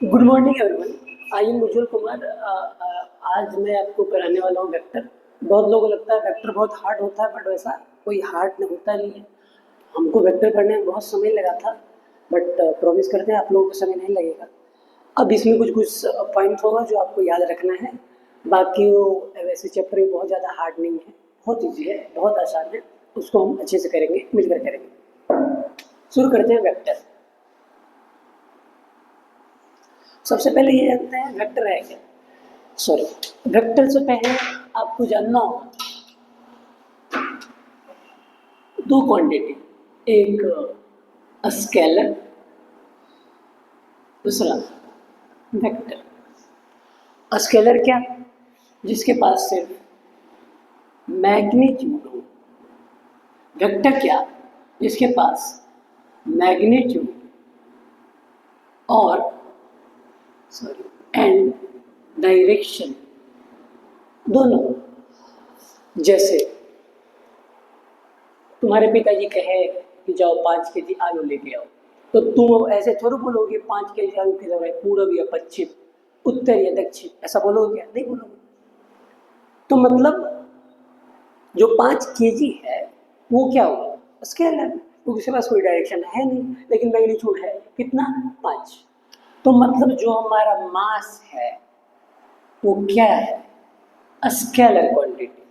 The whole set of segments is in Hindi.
Good morning everyone. I am Ujjwal Kumar. आज मैं आपको कराने वाला हूँ वेक्टर। बहुत लोगों को लगता है वेक्टर बहुत हार्ड होता है, बट वैसा कोई हार्ड नहीं होता नहीं है। हमको वेक्टर करने में बहुत समय लगा था, बट प्रॉमिस करते हैं आप लोगों को समय नहीं लगेगा। अब इसमें कुछ कुछ पॉइंट होगा जो आपको याद रखना है। बाकी वो वैसे चैप्टर भी बहुत ज़्यादा हार्ड नहीं है, बहुत ईजी है, बहुत आसान है। उसको हम अच्छे से करेंगे, मिलकर करेंगे। शुरू करते हैं वेक्टर। सबसे पहले ये जानते हैं वेक्टर है क्या। सॉरी, वेक्टर से पहले आपको जानना होगा दो क्वांटिटी, एक स्केलर, दूसरा वेक्टर। स्केलर क्या, जिसके पास सिर्फ मैग्नीट्यूड हो। वेक्टर क्या, जिसके पास मैग्नीट्यूड और एंड डायरेक्शन दोनों। जैसे तुम्हारे पिताजी कहे कि जाओ 5 केजी आलू लेके आओ, तो तुम ऐसे थोड़ा बोलोगे 5 केजी आलू की जगह पूर्व या पश्चिम, उत्तर या दक्षिण, ऐसा बोलोगे क्या? नहीं बोलोगे। तो मतलब जो 5 केजी है वो क्या होगा? स्केलर, क्योंकि उसके पास कोई डायरेक्शन है नहीं, लेकिन मैग्नीट्यूड है कितना? 5। तो मतलब जो हमारा मास है वो क्या है? Scalar quantity.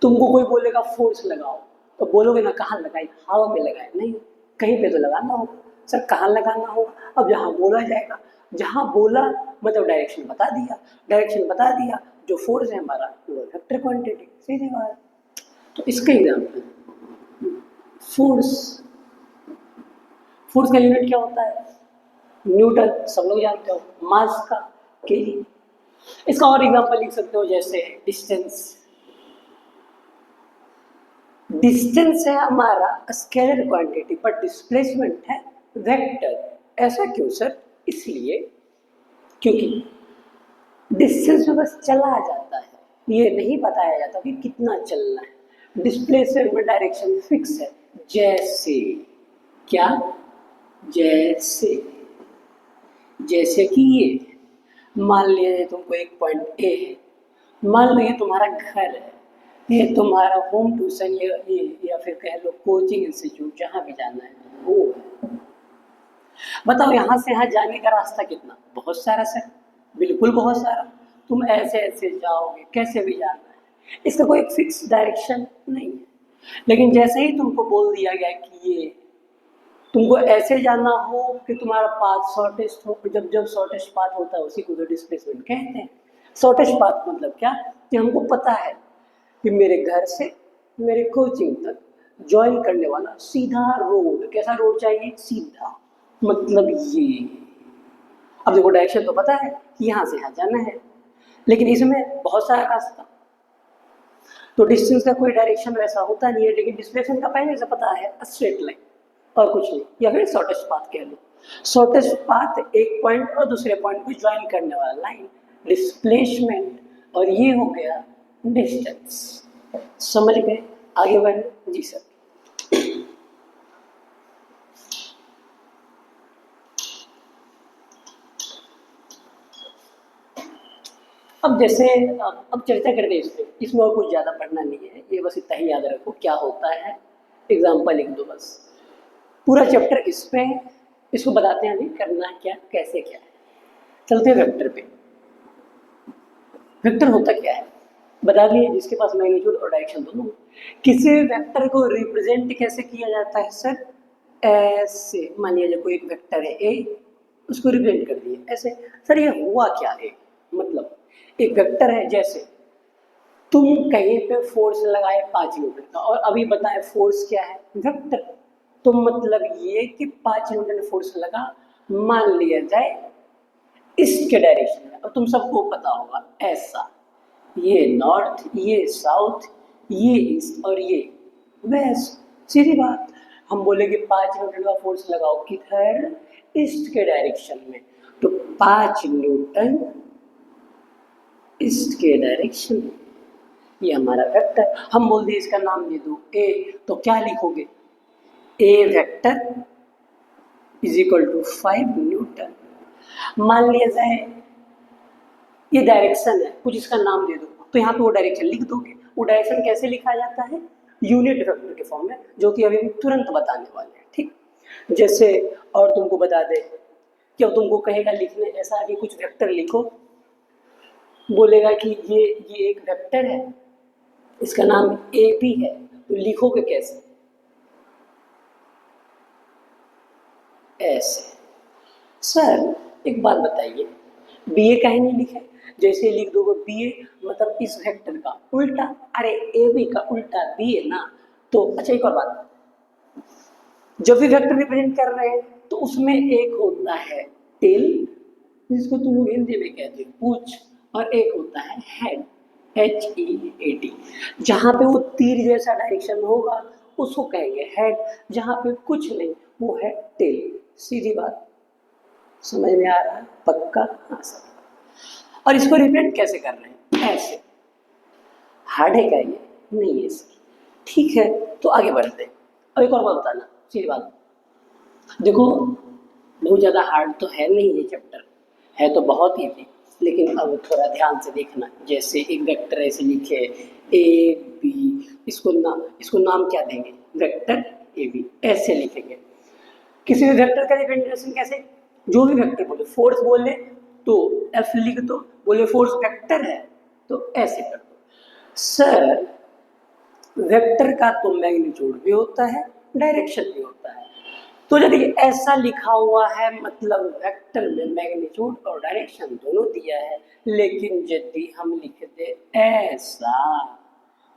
तुमको कोई बोलेगा फोर्स लगाओ, तो बोलोगे ना कहाँ लगाई? हवा में लगाए? नहीं, कहीं पे तो लगाना होगा। सर कहाँ लगाना होगा? अब जहाँ बोला जाएगा, जहाँ बोला मतलब डायरेक्शन बता दिया, डायरेक्शन बता दिया, जो फोर्स है हमारा वो वेक्टर क्वांटिटी। सीधी बात। तो इसका एग्जाम्पल फोर्स। फोर्स का यूनिट क्या होता है? न्यूटन, सब लोग जानते हो। मास का केजी। इसका और एग्जाम्पल लिख सकते हो, जैसे डिस्टेंस। डिस्टेंस है हमारा स्केलर क्वांटिटी, पर डिस्प्लेसमेंट है वेक्टर। ऐसा क्यों सर? इसलिए क्योंकि डिस्टेंस में बस चला जाता है, ये नहीं बताया जाता कि कितना चलना है। डिस्प्लेसमेंट में डायरेक्शन फिक्स है। जैसे क्या? जैसे जैसे कि ये मान लिया तुमको एक पॉइंट ए है, मान लो ये तुम्हारा घर है, ये तुम्हारा होम ट्यूशन या फिर कह लो कोचिंग इंस्टीट्यूट, जहाँ भी जाना है वो है। बताओ यहाँ से यहाँ जाने का रास्ता कितना? बहुत सारा सर, बिल्कुल बहुत सारा। तुम ऐसे ऐसे जाओगे, कैसे भी जाना है, इसका कोई एक फिक्स डायरेक्शन नहीं है। लेकिन जैसे ही तुमको बोल दिया गया कि ये तुमको ऐसे जाना हो कि तुम्हारा पाथ शॉर्टेस्ट हो, जब जब शॉर्टेस्ट पाथ होता है उसी को तो डिस्प्लेसमेंट कहते हैं। शॉर्टेस्ट पाथ मतलब क्या कि हमको पता है कि मेरे घर से मेरे कोचिंग तक ज्वाइन करने वाला सीधा रोड, कैसा रोड चाहिए? सीधा, मतलब ये। अब देखो डायरेक्शन तो पता है कि यहाँ से यहाँ जाना है, लेकिन इसमें बहुत सारा रास्ता। तो डिस्टेंस का कोई डायरेक्शन वैसा होता नहीं है, लेकिन डिस्प्लेसमेंट का पहले से पता है, स्ट्रेट लाइन और कुछ नहीं, या फिर शॉर्टेस्ट पाथ कह लो। शॉर्टेस्ट पाथ एक पॉइंट और दूसरे पॉइंट को ज्वाइन करने वाला लाइन, डिस्प्लेसमेंट। और ये हो गया डिस्टेंस। समझ गए? आगे बढ़े जी सर। अब जैसे अब चर्चा करते हैं इसमें, इसमें और कुछ ज़्यादा पढ़ना नहीं है, ये बस इतना ही याद रखो क्या होता है। एग्जाम्पल लिख दो बस, पूरा चैप्टर इस पे, इसको बताते हैं अभी करना क्या, कैसे क्या है। चलते हैं वेक्टर पे। वेक्टर होता क्या है बता दिए, जिसके पास मैग्नीट्यूड और डायरेक्शन दोनों। किसी वेक्टर को रिप्रेजेंट कैसे किया जाता है सर? ऐसे मानिए जो कोई एक वेक्टर है ए, उसको रिप्रेजेंट कर दिए ऐसे। सर ये हुआ क्या है? मतलब एक वेक्टर है, जैसे तुम कहीं पे फोर्स लगाए 5 न्यूटन का, और अभी बताए फोर्स क्या है? वेक्टर। तो मतलब ये कि 5 न्यूटन फोर्स लगा, मान लिया जाए इसके डायरेक्शन में, और तुम सबको पता होगा ऐसा, ये नॉर्थ, ये साउथ, ये ईस्ट और ये वेस्ट। सीधी बात। हम बोलेंगे 5 न्यूटन का फोर्स लगाओ किधर? ईस्ट के डायरेक्शन में, तो 5 न्यूटन ईस्ट के डायरेक्शन में, ये हमारा वेक्टर। हम बोल दिए इसका नाम दे दो ए, तो क्या लिखोगे? A vector is equal to 5 newton. मान लिया जाए ये डायरेक्शन है, कुछ इसका नाम दे दो, तो यहाँ पे वो डायरेक्शन लिख दोगे। वो डायरेक्शन कैसे लिखा जाता है? यूनिट वेक्टर के फॉर्म में, जो कि अभी हम तुरंत बताने वाले हैं। ठीक, जैसे और तुमको बता दे कि अब तुमको कहेगा लिखने ऐसा कि कुछ वेक्टर लिखो, बोलेगा कि ये एक वेक्टर है, इसका नाम ए बी है, तो लिखोगे कैसे? ऐसे। सर एक बात बताइए, बी ए काहे नहीं लिखे? जैसे लिख दोगे बी ए मतलब इस वेक्टर का उल्टा, अरे ए बी का उल्टा बी ए ना। तो अच्छा एक और बात, जब भी वेक्टर रिप्रेजेंट कर रहे हैं तो उसमें एक होता है टेल, जिसको तुम लोग हिंदी में कहते हो पूंछ, और एक होता है हेड, HEAD। जहाँ पे वो तीर जैसा डायरेक्शन होगा उसको कहेंगे हेड, जहाँ पे कुछ नहीं वो है टेल। सीधी बात, समझ में आ रहा है? पक्का? हाँ सर। और इसको रिप्रेजेंट कैसे कर रहे हैं? ऐसे। हार्ड है क्या ये? नहीं है सर। ठीक है, तो आगे बढ़ते हैं। अब एक और बात बताना, सीधी बात देखो, बहुत ज़्यादा हार्ड तो है नहीं ये चैप्टर, है तो बहुत ईजी, लेकिन अब थोड़ा ध्यान से देखना। जैसे एक वेक्टर ऐसे लिखे ए बी, इसको नाम क्या देंगे? वेक्टर ए बी, ऐसे लिखेंगे। किसी भी वेक्टर का रिप्रेजेंटेशन कैसे? जो भी वेक्टर बोले, फोर्स बोले तो एफ लिख दो, बोले फोर्स वेक्टर है तो ऐसे कर दो। सर वेक्टर का तो मैग्नीट्यूड भी होता है, डायरेक्शन भी होता है, तो यदि ऐसा लिखा हुआ है मतलब वेक्टर में मैग्नीट्यूड और डायरेक्शन दोनों दिया है, लेकिन यदि हम लिख दे ऐसा,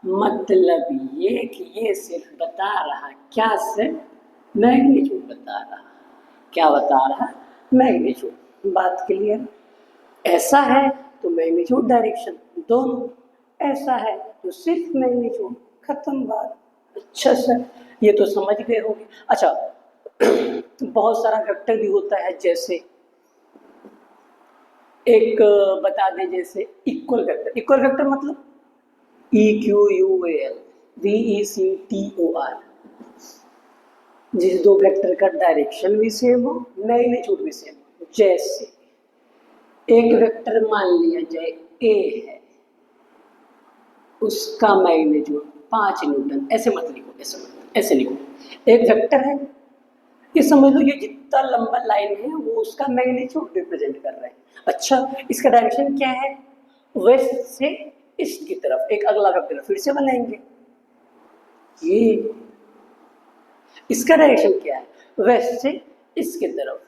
मतलब ये कि ये सिर्फ बता रहा क्या? सिर्फ मैग्नीट्यूड बता रहा। क्या बता रहा? मैग्नीट्यूड। बात क्लियर? ऐसा है तो मैग्नीट्यूड डायरेक्शन दोनों, ऐसा है तो सिर्फ मैग्नीट्यूड, खत्म बात। अच्छा सर ये तो समझ गए होंगे। अच्छा बहुत सारा वेक्टर भी होता है, जैसे एक बता दें, जैसे इक्वल वेक्टर। इक्वल वेक्टर मतलब EQUAL VECTOR, जिस दो वेक्टर का डायरेक्शन भी सेम हो, मैग्नीट्यूड भी सेम हो। जैसे एक वेक्टर मान लिया जाए A है, उसका मैग्नीट्यूड 5 न्यूटन, ऐसे मत लिखो, ऐसे लिखो। एक वेक्टर है, ये समझ लो ये जितना लंबा लाइन है वो उसका मैग्नीट्यूड रिप्रेजेंट कर रहा है। अच्छा इसका डायरेक्शन क्या है? वेस्ट से ईस्ट की तरफ। एक अगला वेक्टर फिर से बनाएंगे, ये इसका डायरेक्शन क्या है? वेस्ट से ईस्ट की तरफ।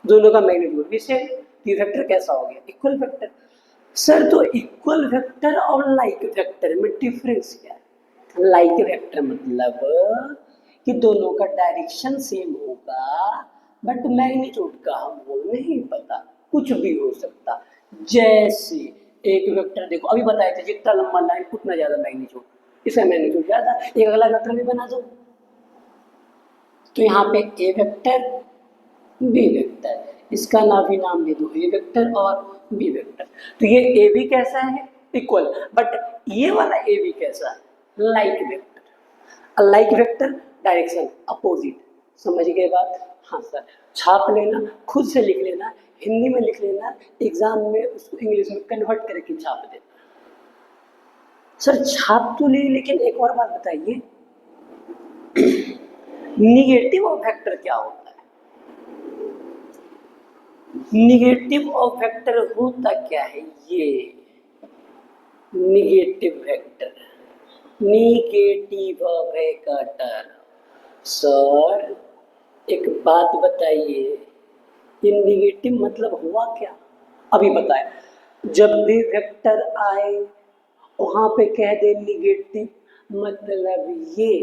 दोनों का मैग्नीट्यूड भी सेम। ये वेक्टर कैसा हो गया? Equal vector. सर तो इक्वल वेक्टर और लाइक वेक्टर में डिफरेंस क्या है? लाइक वेक्टर मतलब कि दोनों का डायरेक्शन सेम होगा, बट मैग्नीट्यूड का हमको नहीं पता, कुछ भी हो सकता। जैसे एक वेक्टर देखो, अभी बताए थे जितना लंबा लाइन उतना ज्यादा मैग्नीट्यूड, इसका मैग्नीट्यूड ज्यादा। एक अगला वेक्टर भी बना दो, तो यहाँ पे ए वेक्टर बी वेक्टर, इसका भी नाम दे दो ए वेक्टर और बी वेक्टर। तो ये ए बी कैसा है? इक्वल। बट ये वाला ए बी कैसा है? Like vector. Like vector direction opposite. समझ गए बात? हाँ सर। छाप लेना, खुद से लिख लेना, हिंदी में लिख लेना, एग्जाम में उसको इंग्लिश में कन्वर्ट करके छाप देना। सर छाप तो ले, लेकिन एक और बात बताइए, निगेटिव ऑफ वेक्टर क्या होता है? निगेटिव ऑफ वेक्टर होता क्या है? ये negative vector, negative vector. Sir एक बात बताइए, ये निगेटिव मतलब हुआ क्या? अभी बताए, जब भी वेक्टर आए वहां पे कह दे निगेटिव, मतलब ये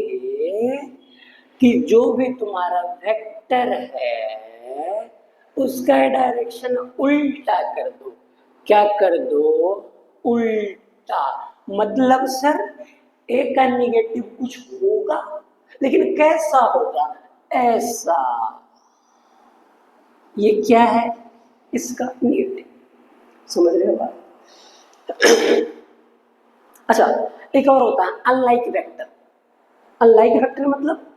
कि जो भी तुम्हारा वेक्टर है उसका डायरेक्शन उल्टा कर दो। क्या कर दो? उल्टा। मतलब सर ए का निगेटिव कुछ होगा, लेकिन कैसा होगा? ऐसा। ये क्या है? इसका निगेटिव। समझ रहे हो बात? अच्छा एक और होता है अनलाइक वेक्टर। अनलाइक वेक्टर मतलब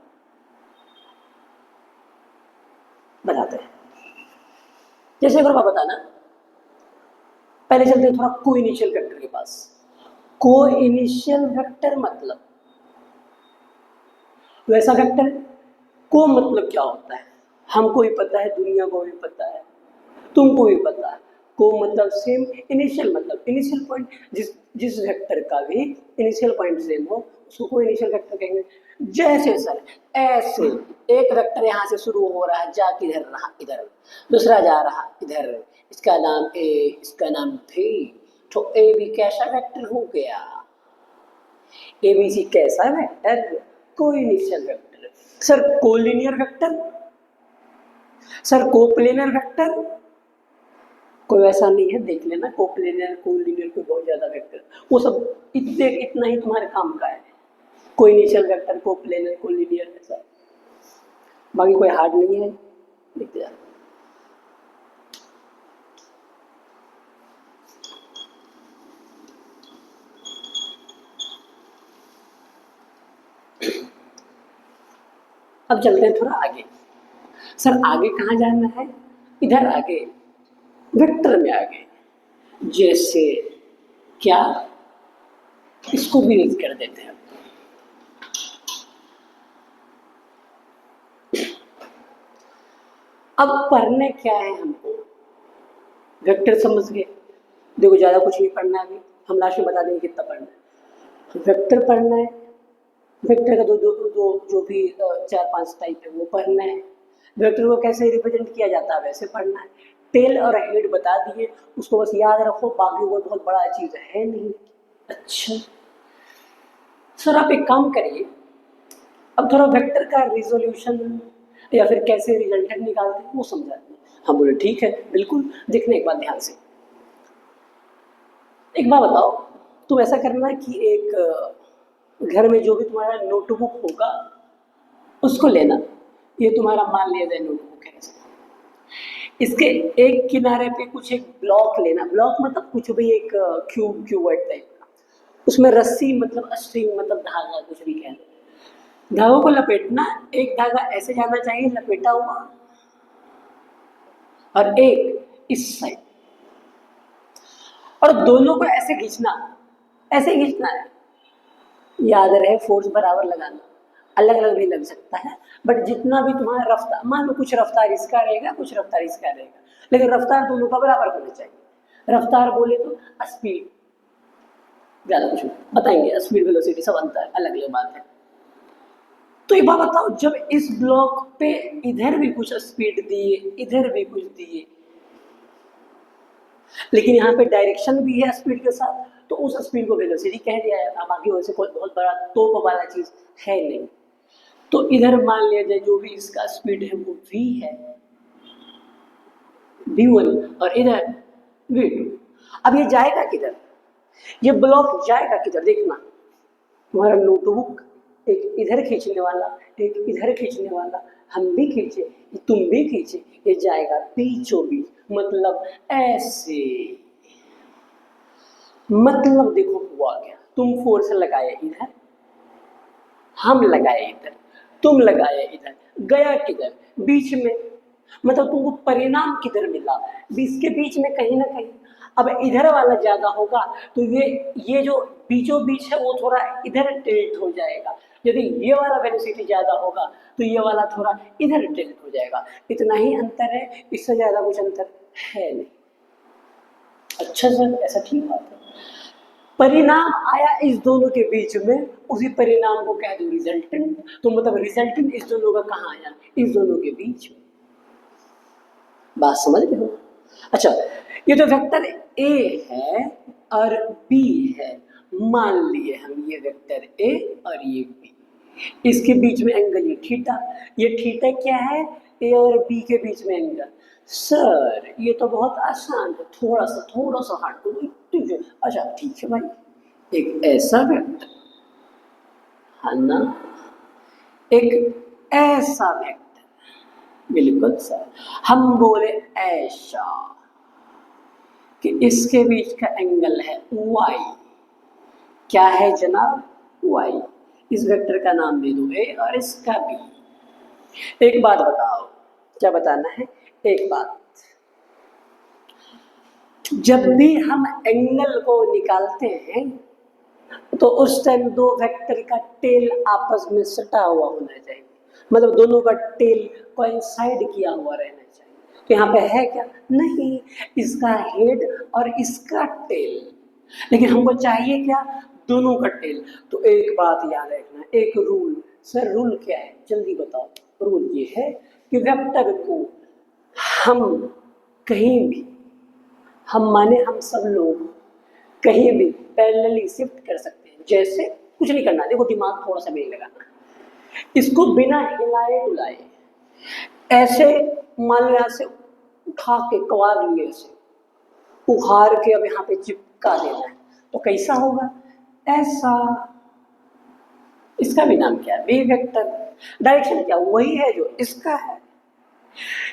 बताते हैं। जैसे एक और बात बताना, पहले चलते हैं थोड़ा को इनिशियल वेक्टर के पास। को इनिशियल वेक्टर मतलब वैसा वेक्टर, को मतलब क्या होता है हमको भी पता है, दुनिया को भी पता है, तुमको भी पता है। को मतलब सेम, इनिशियल मतलब इनिशियल पॉइंट, जिस जिस वेक्टर का भी इनिशियल पॉइंट सेम हो उसको को इनिशियल वेक्टर कहेंगे। जैसे सर ऐसे एक वेक्टर यहाँ से शुरू हो रहा है, जा किधर रहा इधर, दूसरा जा रहा इधर, इसका नाम ए, इसका नाम भी, तो ए भी कैसा वेक्टर हो गया, ए बी सी कैसा वेक्टर, को initial vector. Sir collinear vector, sir coplanar vector, कोई वैसा नहीं है, देख लेना कोप्लेनर कोलिनियर कोई बहुत ज्यादा वेक्टर, वो सब इतना ही तुम्हारे काम का है। कोई इनिशियल वेक्टर, कोप्लेनर, कोलिनियर, ऐसा बाकी कोई हार्ड नहीं है, देखते जाओ। अब चलते हैं थोड़ा आगे। सर आगे कहाँ जाना है, इधर आगे, वेक्टर में आगे। जैसे क्या, इसको भी रीड कर देते हैं। अब पढ़ने क्या है हमको, वेक्टर समझ गए, देखो ज़्यादा कुछ नहीं पढ़ना है, अभी हम लास्ट में बता देंगे कितना पढ़ना है। वेक्टर पढ़ना है, वेक्टर का दो दो दो जो भी 4-5 टाइप है वो पढ़ना है। वेक्टर को कैसे रिप्रेजेंट किया जाता है वैसे पढ़ना है। टेल और हेड बता दिए, उसको बस याद रखो, बाकी वो बहुत बड़ा चीज़ है नहीं। अच्छा सर आप एक काम करिए, अब थोड़ा वेक्टर का रिजोल्यूशन या फिर कैसे रिजल्टेंट निकालते हैं वो समझा दें। हम बोले ठीक है बिल्कुल, देखने एक बात ध्यान से। एक बात बताओ, तुम ऐसा करना कि एक घर में जो भी तुम्हारा नोटबुक होगा उसको लेना, ये तुम्हारा मान लिया जाए नोटबुक है, इसके एक किनारे पे कुछ एक ब्लॉक लेना, ब्लॉक मतलब कुछ भी एक क्यूबॉइड टाइप का, उसमें रस्सी मतलब स्ट्रिंग मतलब धागा कुछ भी कह लो, धागों को लपेटना, एक धागा ऐसे जाना चाहिए लपेटा हुआ और एक इस साइड, और दोनों को ऐसे खींचना, ऐसे खींचना है, याद रहे फोर्स बराबर लगाना, अलग अलग भी लग सकता है बट जितना भी तुम्हारा रफ्तार, मान लो कुछ रफ्तार इसका रहेगा कुछ रफ्तार इसका रहेगा, लेकिन रफ्तार दोनों का बराबर होना चाहिए। रफ्तार बोले तो स्पीड, ज़्यादा कुछ बताएंगे, स्पीड वेलोसिटी सब अंतर अलग अलग बात है। तो एक बात बताओ, जब इस ब्लॉक पे इधर भी कुछ स्पीड दिए इधर भी कुछ दिए, लेकिन यहाँ पे डायरेक्शन भी है स्पीड के साथ, तो उस स्पीड को वेलोसिटी कह दिया जाता, बाकी वैसे कोई बहुत बड़ा तोप वाला चीज है नहीं। तो इधर मान लिया जाए जो भी इसका स्पीड है वो v है, v1, और इधर v2। अब ये जाएगा किधर, ये ब्लॉक जाएगा किधर, देखना तुम्हारा नोटबुक एक इधर खींचने वाला एक इधर खींचने वाला, हम भी खींचे तुम भी खींचे, ये जाएगा बीचों बीच, मतलब ऐसे, मतलब देखो हुआ क्या, तुम फोर्स लगाए इधर, हम लगाए इधर, तुम लगाए इधर, गया किधर, बीच में, मतलब तुमको परिणाम किधर मिला, इसके बीच में कहीं ना कहीं। अब इधर वाला ज्यादा होगा तो ये जो बीचों बीच है वो थोड़ा इधर टिल्ट हो जाएगा, यदि ये वाला वेलोसिटी ज्यादा होगा तो ये वाला थोड़ा इधर टिल्ट हो जाएगा, इतना ही अंतर है, इससे ज्यादा कुछ अंतर है नहीं। अच्छा सर ऐसा ठीक बात है, परिणाम आया इस दोनों के बीच में, उसी परिणाम को कह दो रिजल्टेंट, तो मतलब रिजल्टेंट इस दोनों का कहाँ आया, इस दोनों के बीच में। बात समझ रहे हो। अच्छा ये तो वेक्टर ए है और बी है, मान लिए हम ये वेक्टर ए और ये बी, इसके बीच में एंगल ये थीटा क्या है, ए और बी के बीच में एंगल। सर ये तो बहुत आसान है, थोड़ा सा हार्ड करो। अच्छा ठीक है भाई, एक ऐसा वेक्टर है ना, एक ऐसा वेक्टर, बिल्कुल सर, हम बोले ऐसा कि इसके बीच का एंगल है y, क्या है जनाब, y, इस वेक्टर का नाम दे दो a और इसका b। एक बात बताओ, क्या बताना है, एक बात, जब भी हम एंगल को निकालते हैं तो उस टाइम दो वेक्टर का टेल आपस में सटा हुआ होना चाहिए, मतलब दोनों का टेल कोइंसाइड किया हुआ रहना चाहिए। तो यहाँ पे है क्या? नहीं, इसका हेड और इसका टेल, लेकिन हमको चाहिए क्या? दोनों का टेल। तो एक बात याद रखना, एक रूल। सर रूल क्या है? जल्दी बताओ। रूल ये है कि वेक्टर को हम कहीं भी, हम माने हम सब लोग कहीं भी पैरेलली शिफ्ट कर सकते हैं। जैसे कुछ नहीं करना, देखो दिमाग थोड़ा सा भी नहीं लगाना, इसको बिना हिलाए डुलाए ऐसे मान लो, ऐसे उठा के कवार लिए, ऐसे उखाड़ के अब यहाँ पे चिपका देना है, तो कैसा होगा? ऐसा। इसका भी नाम क्या है? वे वेक्टर। डायरेक्शन क्या? वही है जो इसका है।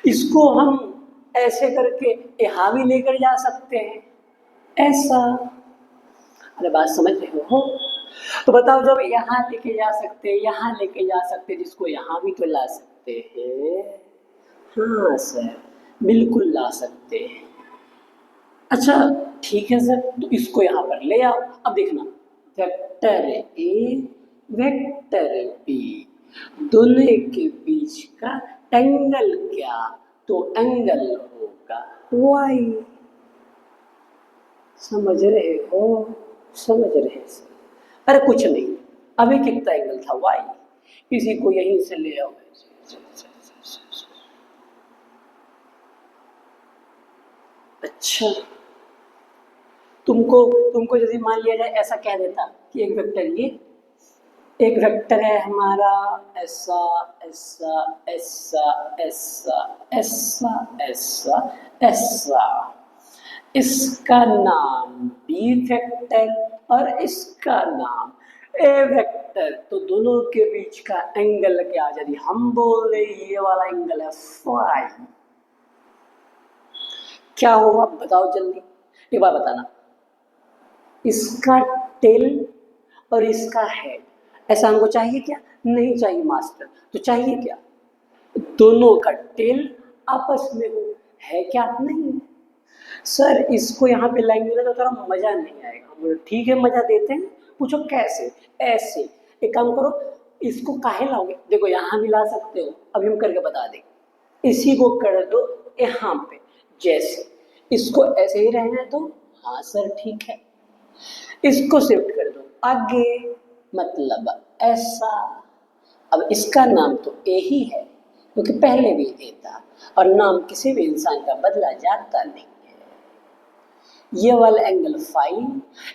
इसको हम ऐसे करके यहाँ भी लेकर जा सकते हैं, ऐसा। अरे बात समझ रहे हो? तो बताओ, जब यहाँ लेके जा सकते हैं, यहाँ लेके जा सकते हैं, जिसको यहाँ भी तो ला सकते हैं। हाँ सर, बिल्कुल ला सकते हैं। अच्छा ठीक है सर, तो इसको यहाँ पर ले आओ। अब देखना, वेक्टर ए वेक्टर बी दोनों के बीच का एंगल क्या? तो एंगल होगा वाई। समझ रहे हो? समझ रहे सर? अरे कुछ नहीं, अभी कितना एंगल था? वाई। इसी को यहीं से ले आओ। अच्छा, तुमको तुमको यदि मान लिया जाए, ऐसा कह देता कि एक वेक्टर ये, एक वेक्टर है हमारा ऐसा ऐसा ऐसा ऐसा ऐसा ऐसा ऐसा, इसका नाम बी वेक्टर और इसका नाम ए वेक्टर। तो दोनों के बीच का एंगल क्या? यदि हम बोल रहे ये वाला एंगल है फाई, क्या होगा बताओ जल्दी, एक बार बताना। इसका टेल और इसका हेड, ऐसा हमको चाहिए क्या? नहीं चाहिए मास्टर। तो चाहिए क्या? दोनों का टेल आपस में हो। है क्या? नहीं। सर इसको यहाँ पे लाएंगे ना तो थोड़ा मजा नहीं आएगा। बोले ठीक है, मजा देते हैं। पूछो कैसे? ऐसे। एक काम करो, इसको काहे लाओगे? देखो यहाँ भी ला सकते हो, अभी हम करके बता देंगे। इसी को कर दो यहाँ पे, जैसे इसको ऐसे ही रहने दो। हाँ सर ठीक है, इसको शिफ्ट कर दो आगे, मतलब ऐसा। अब इसका नाम तो ए ही है, क्योंकि पहले भी ए था, और नाम किसी भी इंसान का बदला जाता नहीं है। ये वाला एंगल फाई,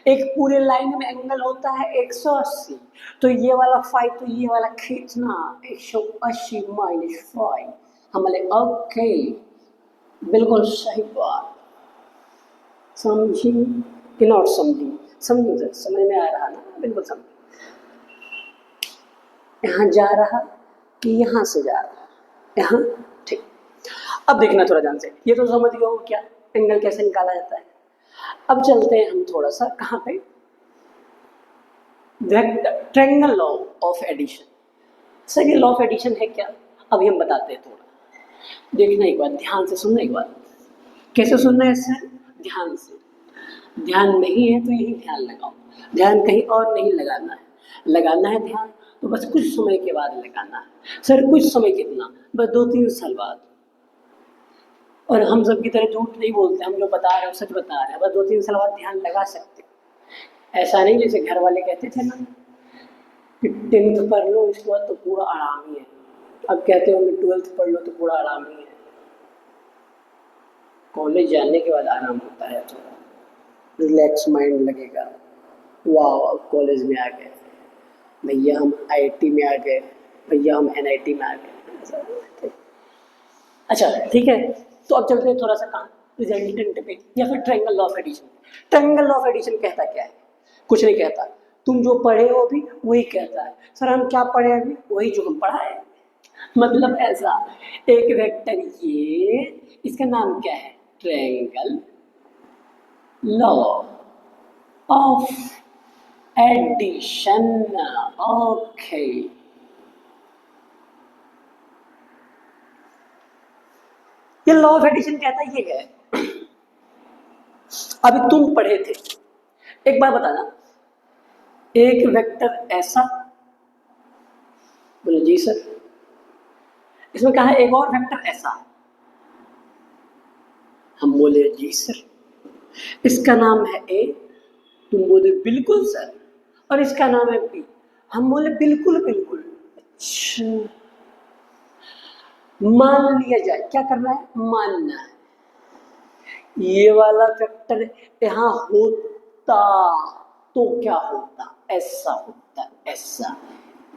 एक पूरे लाइन में एंगल होता है 180, तो ये वाला फाई, तो ये वाला खींचना 180 माइनस फाई। हम बोले ओके, बिल्कुल सही बात। समझी कि नॉट समझी? समझी सर, समझ में आ रहा ना? बिल्कुल समझ। यहाँ जा रहा कि यहाँ से जा रहा? यहाँ। ठीक। अब देखना थोड़ा ध्यान से, ये तो समझ गए हो क्या एंगल कैसे निकाला जाता है। अब चलते हैं हम थोड़ा सा कहाँ पे, triangle law of addition. Sir ये लॉ ऑफ एडिशन है क्या? अभी हम बताते हैं। थोड़ा देखना, एक बार ध्यान से सुनना। एक बार कैसे सुनना है सर? ध्यान से। ध्यान नहीं है तो यही ध्यान लगाओ, ध्यान कहीं और नहीं लगाना है। लगाना है ध्यान तो बस कुछ समय के बाद लगाना है। सर कुछ समय कितना? बस 2-3 साल बाद। और हम सब की तरह झूठ नहीं बोलते, हम जो बता रहे हैं सच बता रहे हैं। बस 2-3 साल बाद ध्यान लगा सकते हो। ऐसा नहीं जैसे घर वाले कहते थे ना कि 10th पढ़ लो इसके बाद तो पूरा आराम ही है, अब कहते होंगे 12th पढ़ लो तो पूरा आराम ही है। कॉलेज जाने के बाद आराम होता है, थोड़ा रिलैक्स माइंड लगेगा। वाह, अब कॉलेज में आ गए भैया, हम आईआईटी में आ गए भैया, हम एनआईटी में आ गए। अच्छा ठीक है, तो अब चलते हैं थोड़ा सा काम रिजल्टेंट पे, या फिर triangle law of addition. Triangle law of addition कहता क्या है? कुछ नहीं कहता, तुम जो पढ़े हो अभी वही कहता है। सर हम क्या पढ़े अभी? वही जो हम पढ़ा है। मतलब ऐसा, एक वेक्टर ये, इसका नाम क्या है? Triangle law of addition. Okay, ये लॉ ऑफ एडिशन कहता ये है अभी तुम पढ़े थे, एक बार बताना, एक वेक्टर ऐसा, बोले जी सर। इसमें कहा है एक और वेक्टर ऐसा, हम बोले जी सर। इसका नाम है ए, तुम बोले बिल्कुल सर। और इसका नाम है बी, हम बोले बिल्कुल बिल्कुल। अच्छा, मान लिया जाए, क्या करना है, मानना है। ये वाला वेक्टर यहां होता तो क्या होता, ऐसा होता, ऐसा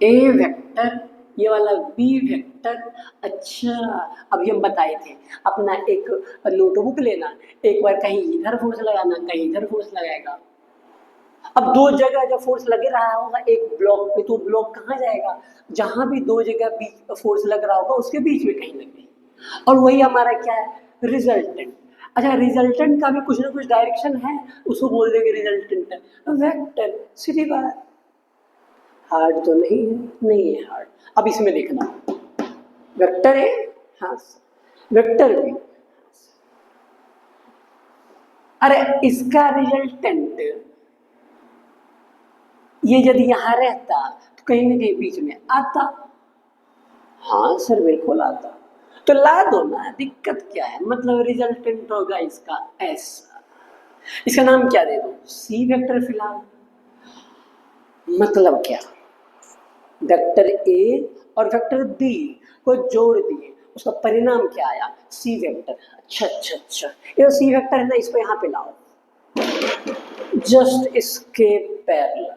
ए वेक्टर, ये वाला बी वेक्टर। अच्छा, अभी हम बताए थे, अपना एक नोटबुक लेना, एक बार कहीं इधर फोर्स लगाना, कहीं इधर फोर्स लगाएगा। अब दो जगह जब फोर्स लगे रहा होगा एक ब्लॉक पे, तो ब्लॉक कहाँ जाएगा, जहां भी दो जगह बीच फोर्स लग रहा होगा उसके बीच में कहीं लगे, और वही हमारा क्या है, रिजल्टेंट। अच्छा, रिजल्टेंट का भी कुछ ना कुछ डायरेक्शन है, उसको बोल देंगे रिजल्टेंट वेक्टर, सीधी बात। हार्ड तो नहीं है, नहीं है हार्ड। अब इसमें देखना, वेक्टर है, हाँ वेक्टर भी, अरे इसका रिजल्टेंट ये यदि यहां रहता तो कहीं ना कहीं बीच में आता। हाँ सर बिल्कुल आता, तो ला दो ना, दिक्कत क्या है। मतलब रिजल्टेंट होगा इसका ऐसा, इसका नाम क्या दे दो, सी वेक्टर फिलहाल। मतलब क्या, वेक्टर ए और वेक्टर बी को जोड़ दिए, उसका परिणाम क्या आया, सी वेक्टर। अच्छा अच्छा अच्छा, ये सी वेक्टर है ना, इसको यहाँ पे लाओ, जस्ट इसके पैरेलल।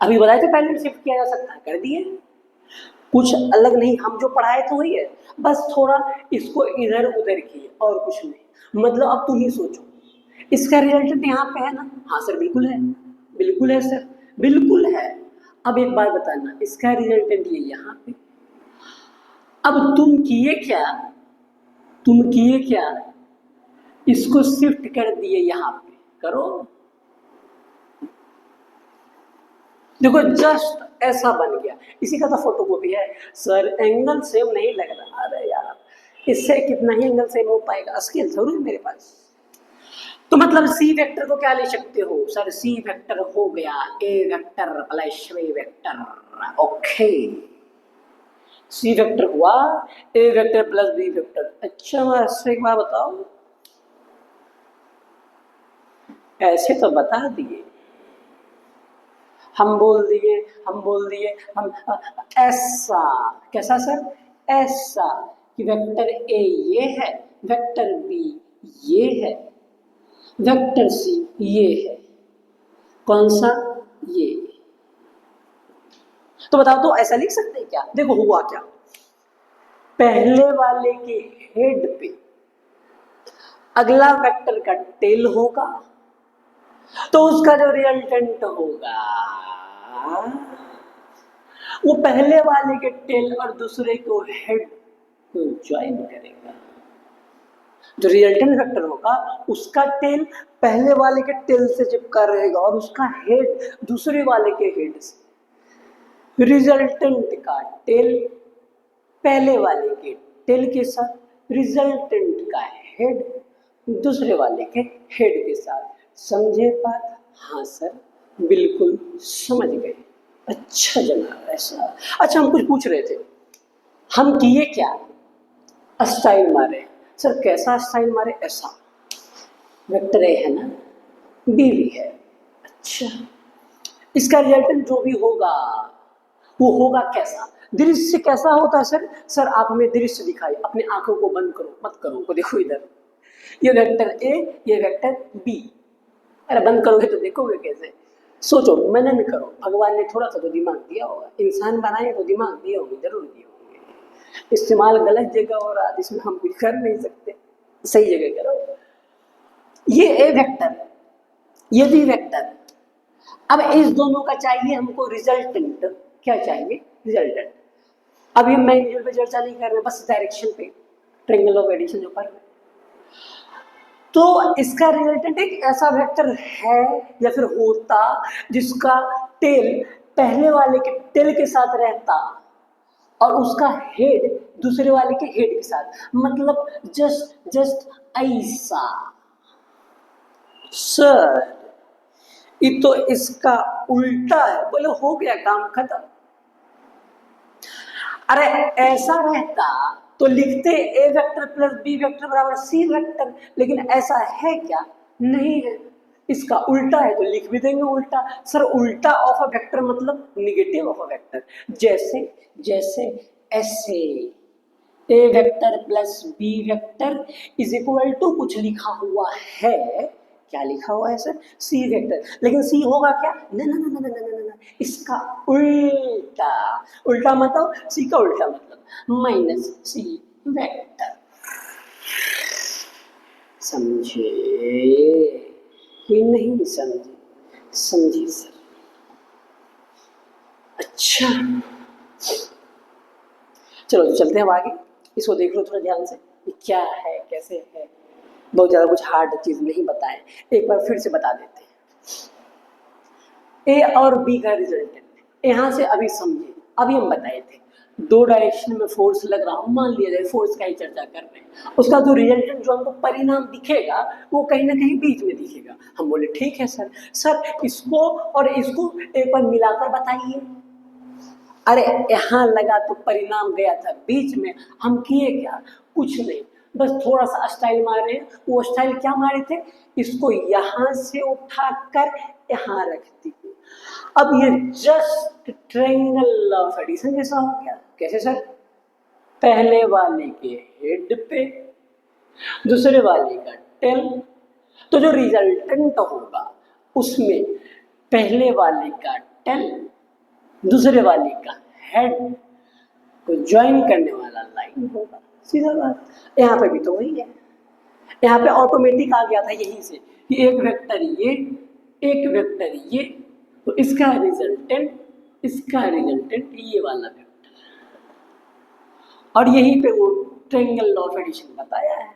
अभी बताए थे पैरेलल शिफ्ट किया जा सकता है, कर दिए, कुछ अलग नहीं, हम जो पढ़ाए थे वही है, बस थोड़ा इसको इधर उधर किए और कुछ नहीं। मतलब अब तुम ही सोचो, इसका रिजल्टेंट यहाँ पे है ना, हाँ सर बिल्कुल है, बिल्कुल है सर, बिल्कुल है। अब एक बार बताना, इसका रिजल्टेंट ये यहाँ पे, अब तुम किए क्या, तुम किए क्या, इसको शिफ्ट कर दिए यहाँ पे, करो, देखो जस्ट ऐसा बन गया। इसी का तो फोटोकॉपी है। सर एंगल सेम नहीं लग रहा, अरे यार इससे कितना ही एंगल सेम हो पाएगा, स्केल जरूर है मेरे पास। तो मतलब सी वेक्टर को क्या ले सकते हो सर, सी वेक्टर हो गया A vector plus B vector, okay. C vector हुआ A vector plus B vector. अच्छा मास्टर एक बार बताओ, ऐसे तो बता दिए, हम बोल दिए, हम ऐसा, कैसा सर, ऐसा कि वेक्टर ए ये है, वेक्टर बी ये है, वेक्टर सी ये है, कौन सा, ये। तो बताओ तो ऐसा लिख सकते हैं क्या, देखो हुआ क्या, पहले वाले के हेड पे अगला वेक्टर का टेल होगा, तो उसका जो रिजल्टेंट होगा वो पहले वाले के टेल और दूसरे को हेड को ज्वाइन करेगा। जो रिजल्टेंट वेक्टर होगा उसका टेल पहले वाले के टेल से चिपका रहेगा और उसका हेड दूसरे वाले के हेड से। रिजल्टेंट का टेल पहले वाले के टेल के साथ, रिजल्टेंट का हेड दूसरे वाले के हेड के साथ। समझे बात, हाँ सर बिल्कुल समझ गए। अच्छा जनाब ऐसा। अच्छा हम कुछ पूछ रहे थे, हम किए क्या, स्टाइल मारे। सर कैसा स्टाइल मारे, ऐसा, वेक्टर ए है ना, बी भी है। अच्छा, इसका रिजल्टेंट जो भी होगा वो होगा कैसा, दृश्य कैसा होता है सर, सर आप हमें दृश्य दिखाइए, अपनी आंखों को बंद करो, मत करो, को देखो इधर, ये वेक्टर ए, ये वेक्टर बी। अरे बंद करोगे तो देखोगे कैसे, सोचो, मनन करो, भगवान ने थोड़ा सा तो दिमाग दिया होगा, इंसान बनाए तो दिमाग दिए होंगे, जरूर दिए होंगे। इस्तेमाल गलत जगह हो रहा है, इसमें हम कुछ कर नहीं सकते, सही जगह करो। ये ए वेक्टर, ये बी वेक्टर। अब इस दोनों का चाहिए हमको रिजल्टेंट, क्या चाहिए, रिजल्टेंट। अभी हम मैग्नीट्यूड पे चर्चा नहीं कर रहे, बस डायरेक्शन पे, ट्रायंगल ऑफ एडिशन जो कर रहे हैं। तो इसका रिजल्टेंट एक ऐसा वेक्टर है या फिर होता जिसका टेल पहले वाले के टेल के साथ रहता और उसका हेड दूसरे वाले के हेड के साथ। मतलब जस्ट ऐसा, सर ये तो इसका उल्टा है। बोले हो गया काम खत्म। अरे ऐसा रहता तो लिखते ए वेक्टर प्लस बी वेक्टर बराबर सी वेक्टर, लेकिन ऐसा है क्या? नहीं है। इसका उल्टा है तो लिख भी देंगे उल्टा। सर उल्टा ऑफ अ वेक्टर मतलब निगेटिव ऑफ अ वेक्टर। जैसे जैसे ऐसे A vector plus B vector is equal to कुछ लिखा हुआ है। क्या लिखा हुआ है सर? C vector. लेकिन सी होगा क्या? ना ना ना ना ना ना ना, इसका उल्टा। उल्टा मतलब सी का उल्टा मतलब माइनस सी वेक्टर। समझे कि नहीं समझे? समझिए सर। अच्छा चलो तो चलते हैं अब आगे। इसको देख लो थोड़ा ध्यान से कि क्या है कैसे है। बहुत ज़्यादा कुछ हार्ड चीज़ नहीं बताएं, एक बार फिर से बता देते हैं। ए और बी का रिजल्टेंट यहाँ से अभी समझे। अभी हम बताए थे दो डायरेक्शन में फोर्स लग रहा हूँ, मान लिया जाए फोर्स का ही चर्चा कर रहे हैं। उसका जो रिजल्टेंट जो हमको परिणाम दिखेगा वो कहीं ना कहीं बीच में दिखेगा। हम बोले ठीक है सर। सर इसको और इसको एक बार मिलाकर बताइए। अरे यहाँ लगा तो परिणाम गया था बीच में। हम किए क्या? कुछ नहीं, बस थोड़ा सा स्टाइल मारे। वो स्टाइल क्या मारे थे? इसको यहाँ से उठाकर यहाँ रख दिए। अब ये जस्ट ट्रायंगल ऑफ एडिशन जैसा हो गया। कैसे सर? पहले वाले के हेड पे दूसरे वाले का टेल, तो जो रिजल्टेंट होगा उसमें पहले वाले का टेल दूसरे वाले का हेड को ज्वाइन करने वाला लाइन होगा। सीधा बात। यहाँ पे भी तो वही है। यहाँ पे ऑटोमेटिक आ गया था यहीं से कि एक वेक्टर ये एक वेक्टर ये, तो इसका रिजल्टेंट ये वाला वेक्टर। और यहीं पे वो ट्रायंगल ऑफ एडिशन बताया है।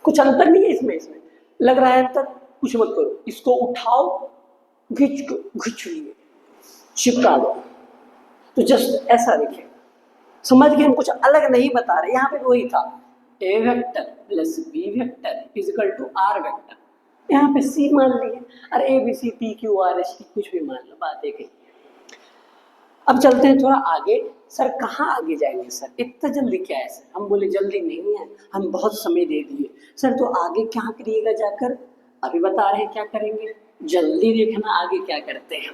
कुछ अंतर नहीं है इसमें लग रहा है अंतर? कुछ मत करो, इसको उठाओ घिंच लिए चिपका दो तो जस्ट ऐसा दिखेगा। समझ गए? हम कुछ अलग नहीं बता रहे। यहाँ पे वही था A vector plus B vector is equal to R vector. यहाँ पे सी मान लिए। अरे A B C P Q R S T कुछ भी मान लो, बात एक ही। अब चलते हैं थोड़ा आगे। सर कहाँ आगे जाएंगे सर? इतना जल्दी क्या है सर? हम बोले जल्दी नहीं है, हम बहुत समय दे दिए। सर तो आगे क्या करिएगा जाकर? अभी बता रहे हैं क्या करेंगे, जल्दी देखना आगे क्या करते हैं।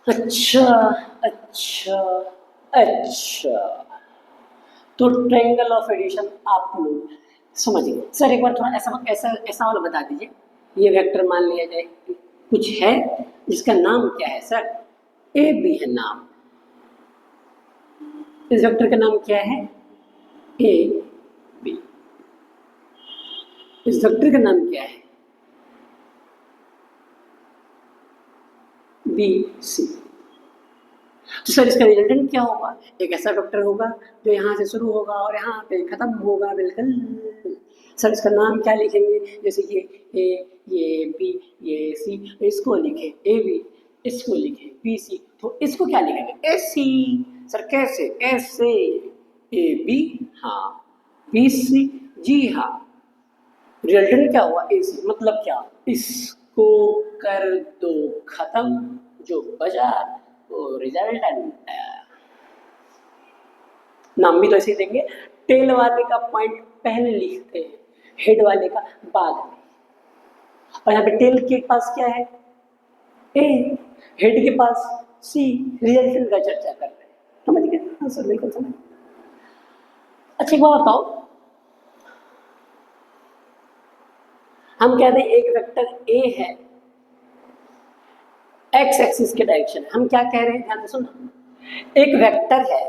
अच्छा अच्छा अच्छा, तो ट्रायंगल ऑफ एडिशन आप लोग समझ गए। सर एक बार थोड़ा ऐसा ऐसा ऐसा वाला बता दीजिए। ये वेक्टर मान लिया जाए कुछ है जिसका नाम क्या है सर? ए बी है नाम। इस वेक्टर का नाम क्या है? A B. इस वेक्टर का नाम क्या है? B C. तो सर इसका रिजल्टेंट क्या होगा? एक ऐसा वेक्टर होगा जो यहाँ से शुरू होगा और यहाँ पे खत्म होगा बिल्कुल। सर इसका नाम क्या लिखेंगे? जैसे कि ये बी ये सी, इसको लिखे ए बी, इसको लिखे बी सी, तो इसको क्या लिखेंगे? ए सी। सर कैसे? ऐसे ए बी हाँ, बी सी जी हाँ। रिजल्टेंट क्या हुआ? ए सी। मतलब क्या? इसको कर दो खत्म, जो बचा वो रिजल्टेंट है। नाम भी तो ऐसे ही देंगे। टेल वाले का पॉइंट पहले लिखते हैं, हेड वाले का बाद में। और यहाँ पे टेल के पास क्या है? ए, हेड के पास सी। रिजल्टेंट का चर्चा कर रहे हैं। समझ गए? हाँ सर बिल्कुल समझ। अच्छा एक बात बताओ, हम कहते हैं एक वेक्टर ए है, एक्स एक्सिस के डायरेक्शन। हम क्या कह रहे हैं? ध्यान से सुनो। एक वेक्टर है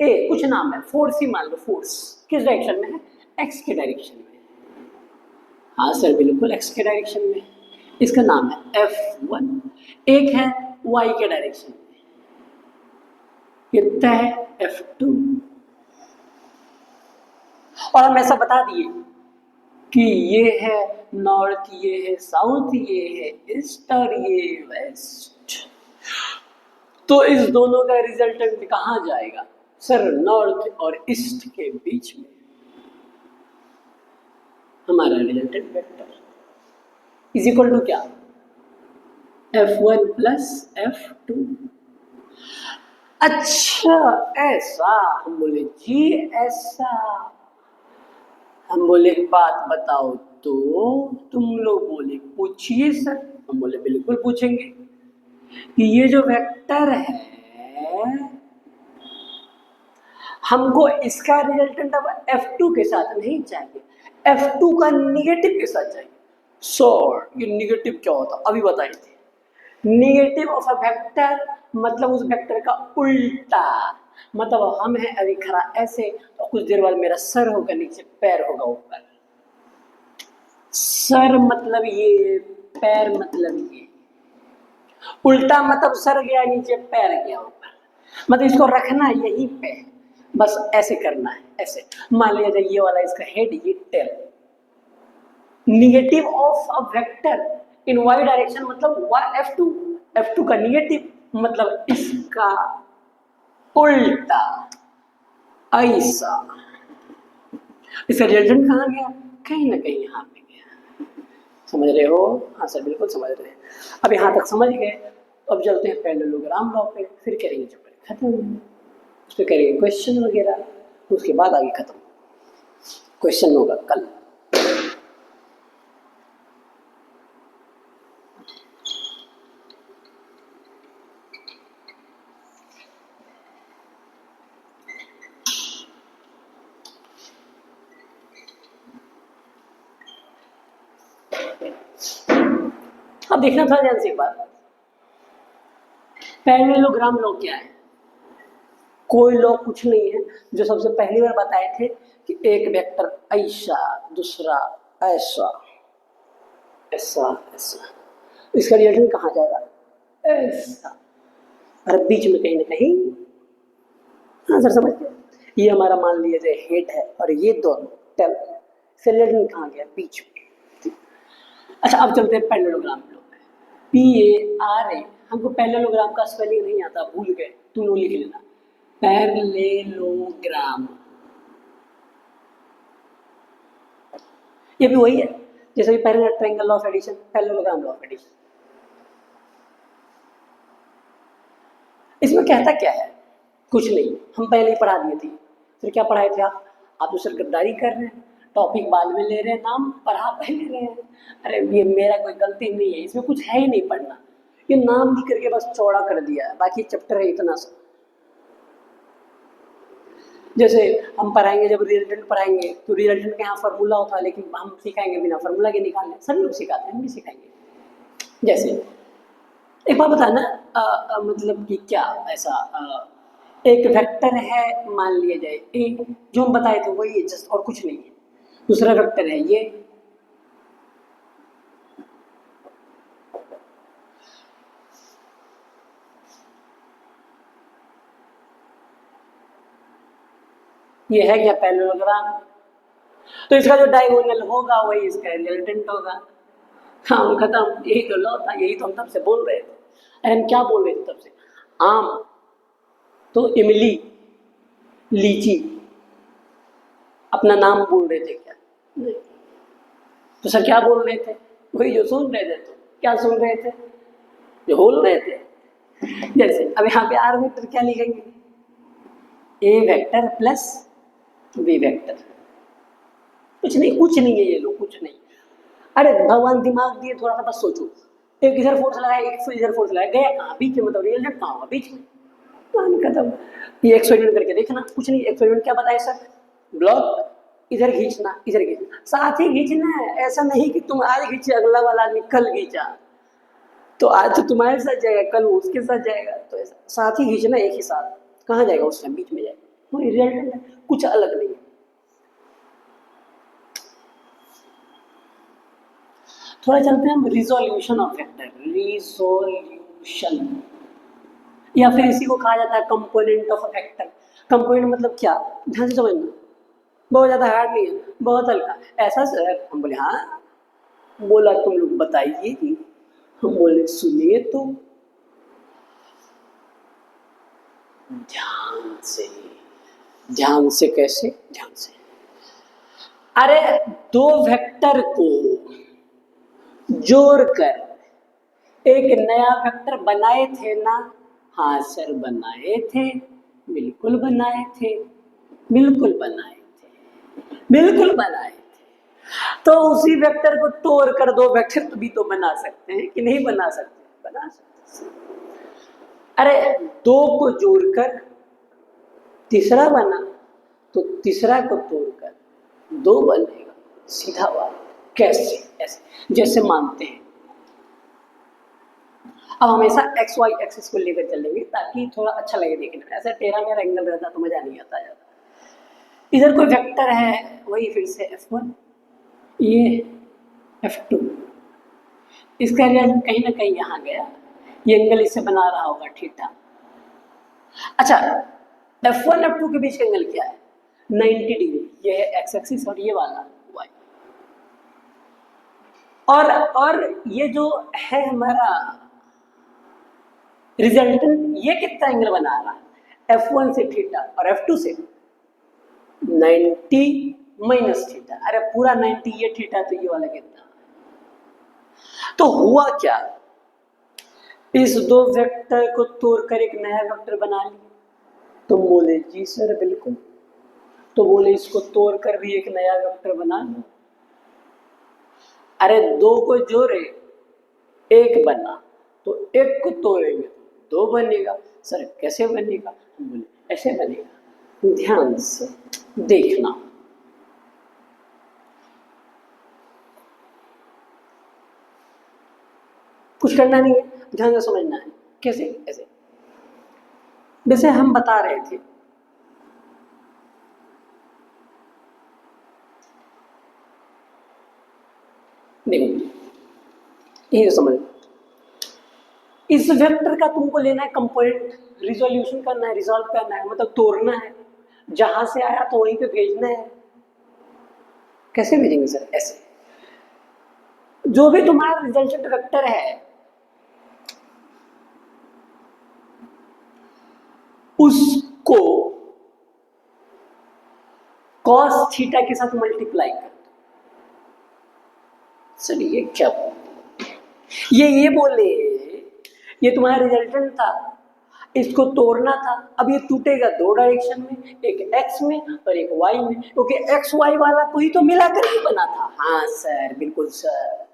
ए, कुछ नाम है, फोर्स ही मान लो। फोर्स किस डायरेक्शन में है? एक्स के डायरेक्शन में। हाँ सर बिल्कुल एक्स के डायरेक्शन में। इसका नाम है F1। एक है वाई के डायरेक्शन में, कितना है? F2। और हम ऐसा बता दिए कि ये है नॉर्थ, ये है साउथ, ये है ईस्ट और ये वेस्ट। तो इस दोनों का रिजल्टेंट कहाँ जाएगा? सर नॉर्थ और ईस्ट के बीच में हमारा resultant vector is equal to क्या, F1 प्लस F2। अच्छा ऐसा, हम बोले जी ऐसा। हम बोले बात बताओ तो, तुम लोग बोले पूछिए सर। हम बोले बिल्कुल पूछेंगे कि ये जो वेक्टर है हमको इसका रिजल्टेंट अब F2 के साथ नहीं चाहिए, F2 का निगेटिव के साथ चाहिए। सर ये निगेटिव क्या होता, अभी बताए थे। निगेटिव ऑफ अ वेक्टर मतलब उस वेक्टर का उल्टा। मतलब हम हैं अभी खड़ा ऐसे और कुछ देर बाद मेरा सर होगा नीचे, पैर होगा ऊपर। सर मतलब ये, पैर मतलब ये, उल्टा मतलब सर गया नीचे, पैर गया ऊपर। मतलब इसको रखना यहीं पे, बस ऐसे करना है, ऐसे। मान लिया ये वाला इसका हेड, ये tail. Negative of a vector in Y direction मतलब F2, F2 का निगेटिव मतलब इसका उल्टा, ऐसा। इसका रिजल्टेंट कहाँ गया, कहीं ना कहीं यहाँ पे गया। समझ रहे हो? हाँ सर बिल्कुल समझ रहे हैं। अब यहाँ तक समझ गए, अब चलते हैं पैरेललोग्राम लॉ पे, फिर करेंगे चैप्टर खत्म, उस पर करेंगे क्वेश्चन वगैरह, उसके बाद आगे खत्म। क्वेश्चन होगा कल। अब देखना था ध्यान से एक बात, पैरेललोग्राम लॉ क्या है? कोई लॉ कुछ नहीं है, जो सबसे पहली बार बताए थे कि एक वेक्टर ऐसा, दूसरा ऐसा, ऐसा ऐसा, इसका रिजल्टेंट कहाँ जाएगा, ऐसा। और बीच में कहीं ना कहीं, हाँ सर समझ गए, ये हमारा मान लिया जाए हेड है और ये दोनों टेल, इसका रिजल्टेंट कहाँ गया, बीच में। अच्छा अब चलते हैं पैरेललोग्राम लॉ पे। PARA, हमको पैरेललोग्राम का स्पेलिंग नहीं आता, भूल गए, तुम लोग लिख लेना पैरेललोग्राम। ये भी वही है जैसे कि parallel triangle law of addition, parallelogram law of addition. इसमें कहता क्या है, कुछ नहीं, हम पहले ही पढ़ा दिए थे। फिर क्या पढ़ाए थे आप तो सर गद्दारी कर रहे हैं, टॉपिक बाद में ले रहे हैं, नाम पढ़ा पहले रहे हैं। अरे ये मेरा कोई गलती नहीं है, इसमें कुछ है ही नहीं पढ़ना, ये नाम लिख करके बस चौड़ा कर दिया है, बाकी चैप्टर है इतना सा। जैसे हम पढ़ाएंगे, जब रिजल्टेंट पढ़ाएंगे तो रिजल्टेंट का यहाँ फार्मूला होता है, लेकिन हम सिखाएंगे बिना फार्मूला के निकालने, सभी लोग सिखाते हैं, हम भी सिखाएंगे। जैसे एक बात बताना, मतलब कि क्या ऐसा, एक वेक्टर है मान लिया जाए ए, जो हम बताए थे वही है जस्ट, और कुछ नहीं है। दूसरा वेक्टर है ये है क्या पैरेललोग्राम, तो इसका जो डायगोनल होगा वही इसका रिजल्टेंट होगा। हाँ खत्म, यही तो लॉ था, यही तो हम तब से बोल रहे थे। अरे हम क्या बोल रहे थे तब से, आम तो इमली, लीची, अपना नाम बोल रहे थे क्या, नहीं। तो सर क्या बोल रहे थे, वही जो सुन रहे थे। तो क्या सुन रहे थे, जो बोल रहे थे। जैसे अब यहाँ पे आर वेक्टर क्या लिखेंगे, ए वेक्टर प्लस बी वेक्टर, कुछ नहीं, कुछ नहीं है ये लोग, कुछ नहीं। अरे भगवान दिमाग दिए, थोड़ा सा बस सोचो, एक इधर फोर्स लगाया, एक इधर फोर्स लगाया, गया कहाँ, बीच में, मतलब रिजल्टेंट कहाँ होगा, बीच में, खत्म। ये एक्सपेरिमेंट करके देखना, कुछ नहीं, एक्सपेरिमेंट क्या बताए सर, ब्लॉक इधर खींचना, इधर खींचना, साथ ही खींचना है, ऐसा नहीं कि तुम आज खींचे अगला वाला आदमी कल खींचा, तो आज तो तुम्हारे साथ जाएगा, कल वो उसके साथ जाएगा, तो ऐसा साथ ही खींचना, एक ही साथ, कहाँ जाएगा उस टाइम, बीच में जाएगा, वो रिजल्टेंट है, कुछ अलग नहीं है। थोड़ा चलते हैं हम रिजोल्यूशन ऑफ वेक्टर, रिजोल्यूशन, या फिर इसी को कहा जाता है कंपोनेंट ऑफ वेक्टर। कंपोनेंट मतलब क्या, ध्यान से समझना, बहुत ज़्यादा हार्ड नहीं है, बहुत हल्का। ऐसा सर, हम बोले हाँ, बोला तुम लोग बताइए कि, हम बोले सुनिए तो ध्यान से, ध्यान से, कैसे? ध्यान से। अरे दो वेक्टर को जोड़कर एक नया वेक्टर बनाए थे ना? हाँ सर बनाए थे, बिल्कुल बनाए थे, बिल्कुल बनाए थे, बिल्कुल बनाए थे। तो उसी वेक्टर को तोड़कर दो वेक्टर भी तो बना सकते हैं कि नहीं बना सकते? बना सकते हैं। अरे दो को जोड़कर तीसरा बना, तो तीसरा को तोड़कर दो बनेगा, सीधा बात। कैसे? ऐसे जैसे मानते हैं। अब हमेशा एक्स वाई एक्सिस को लेकर चलेंगे ताकि थोड़ा अच्छा लगे देखने में। ऐसा टेढ़ा मेरा एंगल रहता तो मजा नहीं आता ज्यादा। इधर कोई वेक्टर है, वही फिर से f1, ये f2, इसका रिजल्ट कहीं ना कहीं यहाँ गया, ये एंगल इससे बना रहा होगा थीटा। अच्छा f1 f2 के बीच का एंगल क्या है? 90 डिग्री। ये है एक्स एक्सिस और ये वाला y। और ये जो है हमारा रिजल्टेंट, ये कितना एंगल बना रहा है? f1 से थीटा और f2 से 90 माइनस थीटा। अरे पूरा 90 ये थीटा, तो ये वाला कितना? तो हुआ क्या, इस दो वेक्टर को तोड़कर एक नया वेक्टर बना लिया। तो बोले जी सर बिल्कुल। तो बोले इसको तोड़कर भी एक नया वेक्टर बना लो। अरे दो को जोड़े एक बना, तो एक को तोड़ेंगे तो दो बनेगा। सर कैसे बनेगा? हम बोले ऐसे बनेगा, ध्यान से देखना। कुछ करना नहीं है, ध्यान से समझना है। कैसे? ऐसे जैसे हम बता रहे थे, देखो ये समझ, इस वेक्टर का तुमको लेना है कंपोनेंट, रिजोल्यूशन करना है, रिजॉल्व करना है, मतलब तोड़ना है, जहां से आया तो वहीं पे भेजना है। कैसे भेजेंगे सर? ऐसे जो भी तुम्हारा रिजल्टेंट वेक्टर है उसको कॉस थीटा के साथ मल्टीप्लाई कर दो। सर ये क्या बोले? ये बोले ये तुम्हारा रिजल्टेंट था, इसको तोड़ना था। अब ये टूटेगा दो डायरेक्शन में, एक एक्स में और एक वाई में, क्योंकि एक्स वाई वाला को ही तो मिलाकर ही बना था। हाँ सर बिल्कुल सर।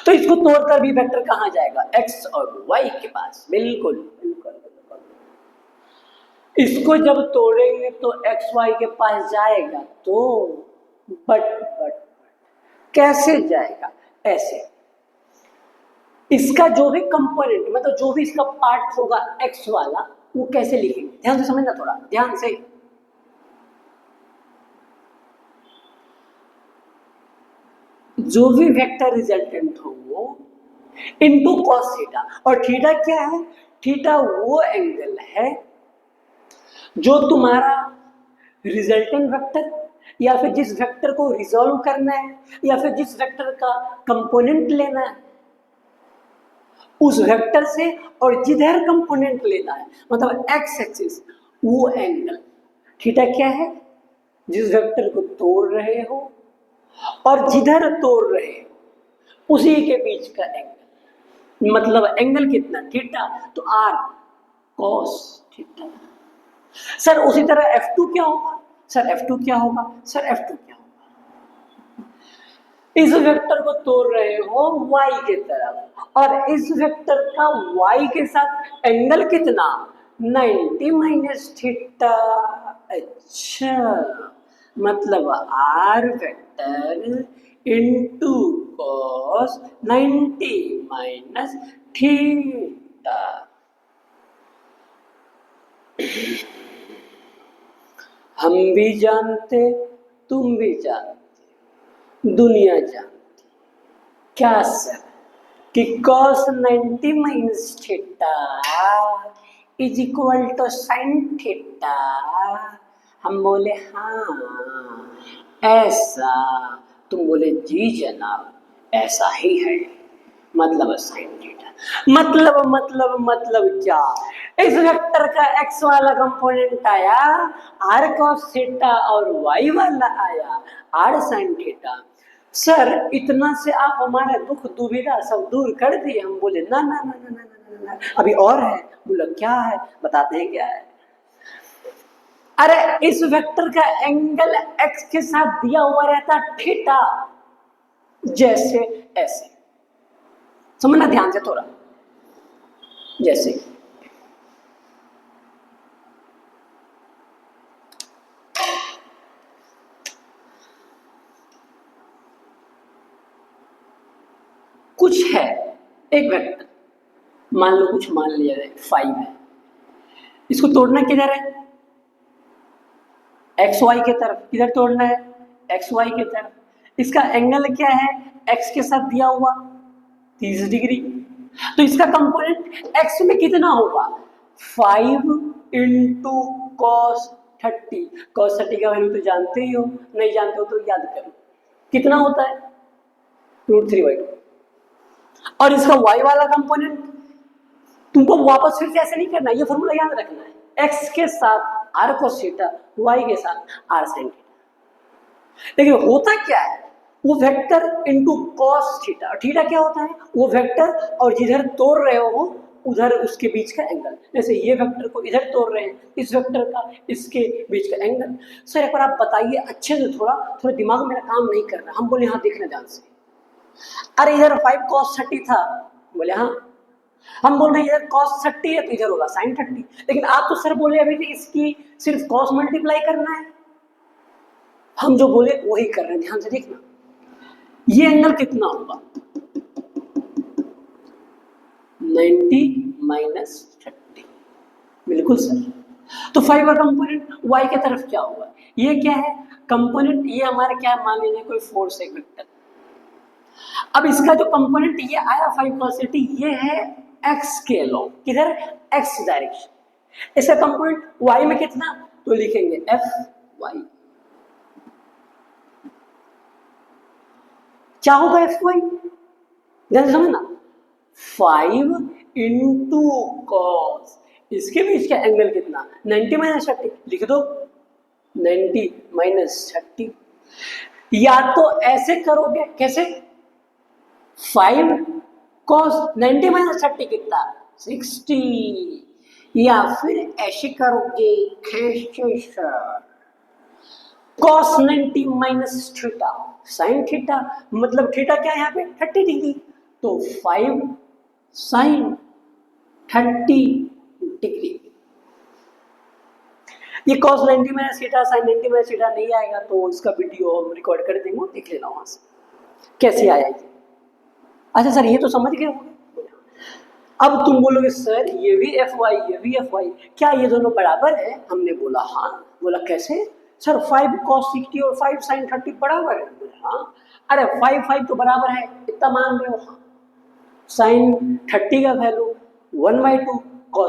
तो इसको तोड़कर भी वेक्टर कहाँ जाएगा? एक्स और वाई के पास। बिल्कुल बिल्कुल बिल्कुल। इसको जब तोड़ेंगे तो एक्स वाई के पास जाएगा, तो बट कैसे जाएगा? ऐसे इसका जो भी कंपोनेंट, मतलब जो भी इसका पार्ट होगा एक्स वाला, वो कैसे लिखेंगे? ध्यान से समझना, थोड़ा ध्यान से। जो भी वेक्टर रिजल्टेंट हो वो इनटू कॉस थीटा। और थीटा क्या है? थीटा वो एंगल है जो तुम्हारा रिजल्टेंट वेक्टर, या फिर जिस वेक्टर को रिजॉल्व करना है, या फिर जिस वेक्टर का कंपोनेंट लेना है उस वेक्टर से, और जिधर कंपोनेंट लेना है मतलब एक्स एक्सिस, वो एंगल थीटा क्या है? जिस वेक्टर को तोड़ रहे हो और जिधर तोड़ रहे हो उसी के बीच का एंगल, मतलब एंगल कितना? थीटा। तो आर कॉस थीटा। सर उसी तरह F2 क्या होगा? सर F2 क्या होगा? सर F2 क्या होगा? इस वेक्टर को तोड़ रहे हो y के तरफ, और इस वेक्टर का y के साथ एंगल कितना? 90 माइनस थीटा। अच्छा, मतलब r vector into cos 90 minus theta. हम भी जानते, तुम भी जानते, दुनिया जानती। क्या सर? कि cos 90 minus theta is equal to sine theta. हम बोले हाँ ऐसा। तुम बोले जी जनाब ऐसा ही है। मतलब साइन थीटा, मतलब क्या, इस वेक्टर का x वाला कंपोनेंट आया r cos थीटा और y वाला आया r sin थीटा। सर इतना से आप हमारा दुख दुविधा सब दूर कर दिए। हम बोले ना ना ना ना ना ना ना, अभी और है। बोला क्या है, बताते हैं क्या है। अरे इस वेक्टर का एंगल x के साथ दिया हुआ रहता थीटा, जैसे ऐसे, समझना ध्यान से थोड़ा, जैसे कुछ है एक वेक्टर, मान लो कुछ मान लिया जाए 5 है, इसको तोड़ना किधर है, एक्स वाई के तरफ। किधर तोड़ना है, एक्स वाई के तरफ। इसका एंगल क्या है, एक्स के साथ दिया हुआ 30 डिग्री। तो इसका कंपोनेंट एक्स में कितना होगा, 5 इंटू कॉस 30। कॉस 30 का वैल्यू तो जानते ही हो, नहीं जानते हो तो याद करो, कितना होता है √3/2। और इसका y वाला कंपोनेंट तुमको वापस फिर से ऐसे नहीं करना, ये फॉर्मूला याद रखना है, x के साथ r cos थीटा, y के साथ r sin थीटा। लेकिन होता क्या है, वो vector into cos theta, theta क्या होता है, वो वेक्टर और जिधर तोड़ रहे हो उधर उसके बीच का एंगल। जैसे ये वेक्टर को इधर तोड़ रहे हैं, इस वेक्टर का इसके बीच का एंगल। सर एक बार आप बताइए अच्छे से, थोड़ा दिमाग मेरा काम नहीं कर रहा। हम बोले हाँ, देखना ध्यान से। अरे इधर 5 cos 30 था, बोले हाँ। हम बोल रहे हैं इधर cos 30 है तो इधर होगा sin 30। लेकिन आप तो सर बोले अभी भी इसकी सिर्फ cos मल्टीप्लाई करना है। हम जो बोले वही कर रहे हैं, ध्यान से देखना। ये एंगल कितना होगा, 90 माइनस 30, बिल्कुल सर। तो 5 का कंपोनेंट y के तरफ क्या होगा, ये क्या है कंपोनेंट, ये हमारा क्या है, मान लीजिए कोई फोर्स है वेक्टर। अब इसका जो कंपोनेंट ये आया 5 cos 30, ये है x के लॉन्ग, किधर, x डायरेक्शन। इसका कंपोनेंट y में कितना, तो लिखेंगे fy। क्या होगा fy, ध्यान से समझना, 5 इंटू कॉस, इसके बीच का एंगल कितना, 90 माइनस 30, लिख दो 90 माइनस 30। या तो ऐसे करोगे, कैसे, 5 cos 90 माइनस 30 कितना, 60। या फिर ऐसे करोगे, cos 90 minus theta sine theta, मतलब थीटा क्या है यहाँ पे 30 डिग्री, तो 5 साइन 30 डिग्री। ये cos 90 minus theta sine 90 minus theta नहीं आएगा तो इसका वीडियो हम रिकॉर्ड कर देंगे, देख लेना वहां से कैसे आया ये। अच्छा सर ये तो समझ गए होंगे। अब तुम बोलोगे सर ये भी fy ये भी fy, क्या ये दोनों बराबर है, हमने बोला हाँ। बोला कैसे सर, 5 cos 60 और 5 sin 30 बराबर है, बोला हाँ। अरे 5 तो बराबर है, इतना मान रहे हो, हाँ। sin 30 का वैल्यू 1/2 cos